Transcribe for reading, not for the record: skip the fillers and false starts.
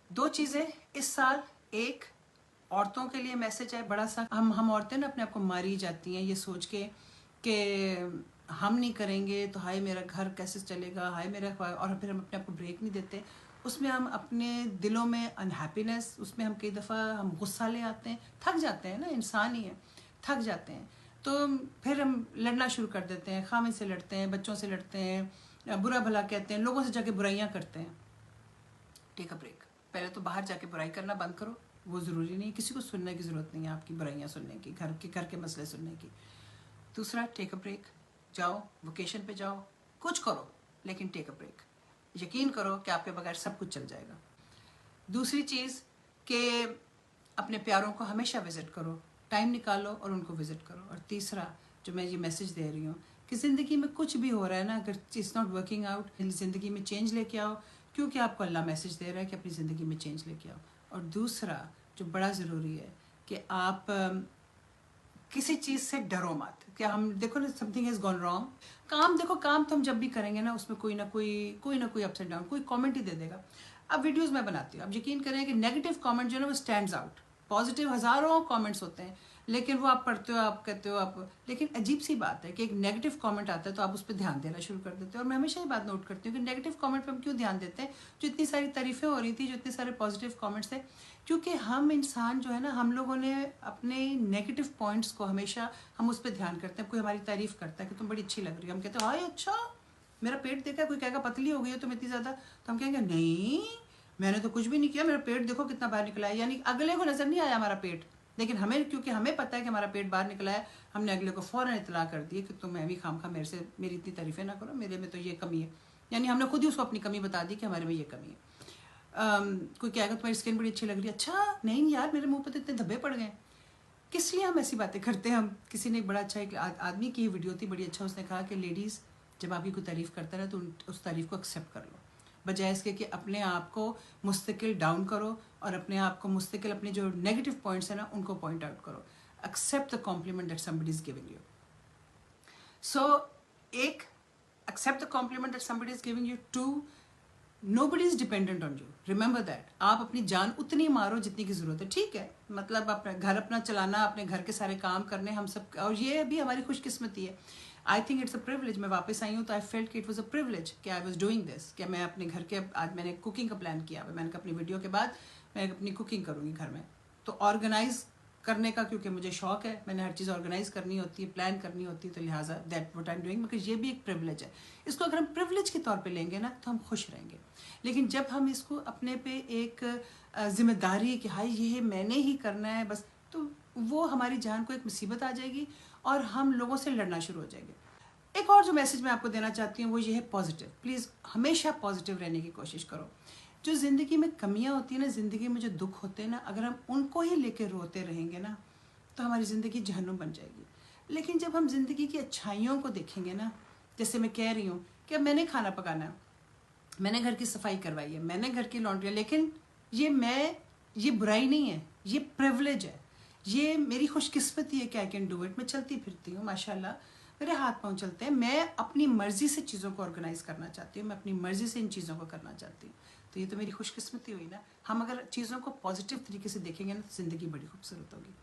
दो चीज़ें इस साल, एक औरतों के लिए मैसेज है बड़ा सा। हम औरतें ना अपने आप को मारी जाती हैं ये सोच के कि हम नहीं करेंगे तो हाय मेरा घर कैसे चलेगा, हाय मेरा, और फिर हम अपने आप को ब्रेक नहीं देते। उसमें हम अपने दिलों में अनहैप्पीनेस, उसमें हम कई दफ़ा हम गुस्सा ले आते हैं, थक जाते हैं ना, इंसान ही है, थक जाते हैं। तो फिर हम लड़ना शुरू कर देते हैं, खामिन से लड़ते हैं, बच्चों से लड़ते हैं, बुरा भला कहते हैं, लोगों से जाके बुराइयां करते हैं। Take a break. पहले तो बाहर जाके बुराई करना बंद करो, वो ज़रूरी नहीं, किसी को सुनने की ज़रूरत नहीं है आपकी बुराइयां सुनने की, घर के मसले सुनने की। दूसरा, टेक अ ब्रेक। जाओ वोकेशन पे जाओ, कुछ करो, लेकिन टेक अ ब्रेक। यकीन करो कि आपके बगैर सब कुछ चल जाएगा। दूसरी चीज़ कि अपने प्यारों को हमेशा विज़िट करो, टाइम निकालो और उनको विज़िट करो। और तीसरा जो मैं ये मैसेज दे रही हूँ कि ज़िंदगी में कुछ भी हो रहा है ना, अगर इट्स नॉट वर्किंग आउट, ज़िंदगी में चेंज लेके आओ, क्योंकि आपको अल्लाह मैसेज दे रहा है कि अपनी ज़िंदगी में चेंज लेके आओ। और दूसरा जो बड़ा ज़रूरी है कि आप किसी चीज़ से डरो मत। क्या हम देखो ना, समथिंग हैज़ गॉन रॉन्ग, काम देखो, काम तो हम जब भी करेंगे ना उसमें कोई ना कोई अप्स एंड डाउन, कोई कमेंट ही दे देगा। अब वीडियोस मैं बनाती हूँ, अब यकीन करें कि नेगेटिव कमेंट जो है ना वो स्टैंड्स आउट, पॉजिटिव हज़ारों कमेंट्स होते हैं, लेकिन वो आप पढ़ते हो, आप कहते हो आप, लेकिन अजीब सी बात है कि एक नेगेटिव कमेंट आता है तो आप उस पर ध्यान देना शुरू कर देते हो। और मैं हमेशा ये बात नोट करती हूँ कि नेगेटिव कमेंट पे हम क्यों ध्यान देते हैं, जो इतनी सारी तारीफ़ें हो रही थी, जो इतने सारे पॉजिटिव कमेंट्स थे, क्योंकि हम इंसान जो है ना, हम लोगों ने अपने नेगेटिव पॉइंट्स को हमेशा हम उस पर ध्यान करते हैं। कोई हमारी तारीफ़ करता है कि तुम बड़ी अच्छी लग रही हो, हम कहते हो हाय अच्छा मेरा पेट देखा, कोई कहेगा पतली हो गई है तुम इतनी ज़्यादा, तो हम कहेंगे नहीं मैंने तो कुछ भी नहीं किया, मेरा पेट देखो कितना बाहर निकला है। यानी अगले को नज़र नहीं आया हमारा पेट, लेकिन हमें, क्योंकि हमें पता है कि हमारा पेट बाहर निकला है, हमने अगले को फ़ौरन इतला कर दी कि तुम मैं भी खामखा मेरे से मेरी इतनी तारीफ़ें ना करो, मेरे में तो ये कमी है। यानी हमने खुद ही उसको अपनी कमी बता दी कि हमारे में ये कमी है। कोई कहेगा तुम्हारी स्किन बड़ी अच्छी लग रही है, अच्छा नहीं यार मेरे मुंह पे तो इतने धब्बे पड़ गए। किस लिए हम ऐसी बातें करते हैं? हम किसी ने एक बड़ा अच्छा, एक आदमी की वीडियो थी बड़ी अच्छा, उसने कहा कि लेडीज़ जब आपकी कोई तारीफ़ करता है तो उस तारीफ़ को एक्सेप्ट कर लो, बजाय इसके कि अपने आप को मुस्तकिल डाउन करो और अपने आप को मुस्तकिल अपने जो नेगेटिव पॉइंट्स हैं ना उनको पॉइंट आउट करो। Except the compliment that somebody is giving you. So एक, except the compliment that somebody is giving you. Two, nobody is dependent on you, remember that। आप अपनी जान उतनी मारो जितनी की ज़रूरत है, ठीक है, मतलब अपना घर अपना चलाना, अपने घर के सारे काम करने हम सब, और ये भी हमारी खुशकिस्मती है। I think it's a privilege. मैं वापस आई हूँ तो आई फेल्ट कि इट वॉज अ प्रिविलेज कि आई वॉज डूइंग दिस, कि मैं अपने घर के, आज मैंने कुकिंग का प्लान किया, मैंने कहा अपनी वीडियो के बाद मैं अपनी कुकिंग करूँगी घर में, तो ऑर्गेनाइज करने का, क्योंकि मुझे शौक है, मैंने हर चीज़ ऑर्गेनाइज करनी होती है, प्लान करनी होती है, तो लिहाजा that what I am doing, because ये भी एक प्रिविलेज है। इसको अगर हम प्रिविलेज के तौर पे लेंगे ना तो हम खुश रहेंगे, लेकिन जब हम इसको अपने पे एक जिम्मेदारी कि हाय ये मैंने ही करना है बस, तो वो हमारी जान को एक मुसीबत आ जाएगी और हम लोगों से लड़ना शुरू हो जाएंगे। एक और जो मैसेज मैं आपको देना चाहती हूँ वो ये है पॉजिटिव। प्लीज़ हमेशा पॉजिटिव रहने की कोशिश करो। जो ज़िंदगी में कमियां होती हैं ना, ज़िंदगी में जो दुख होते हैं ना, अगर हम उनको ही लेके रोते रहेंगे ना तो हमारी ज़िंदगी जहन्नुम बन जाएगी। लेकिन जब हम ज़िंदगी की अच्छाइयों को देखेंगे ना, जैसे मैं कह रही हूँ कि अब मैंने खाना पकाना है, मैंने घर की सफाई करवाई है, मैंने घर की लॉन्ड्री, लेकिन ये बुराई नहीं है, ये प्रिविलेज है, ये मेरी खुशकिस्मती है कि आई कैन डू इट। मैं चलती फिरती हूँ माशाल्लाह, मेरे हाथ पाँव चलते हैं, मैं अपनी मर्ज़ी से चीज़ों को ऑर्गेनाइज करना चाहती हूँ, मैं अपनी मर्ज़ी से इन चीज़ों को करना चाहती हूँ, तो ये तो मेरी खुशकिस्मती हुई ना। हम अगर चीज़ों को पॉजिटिव तरीके से देखेंगे ना तो ज़िंदगी बड़ी खूबसूरत होगी।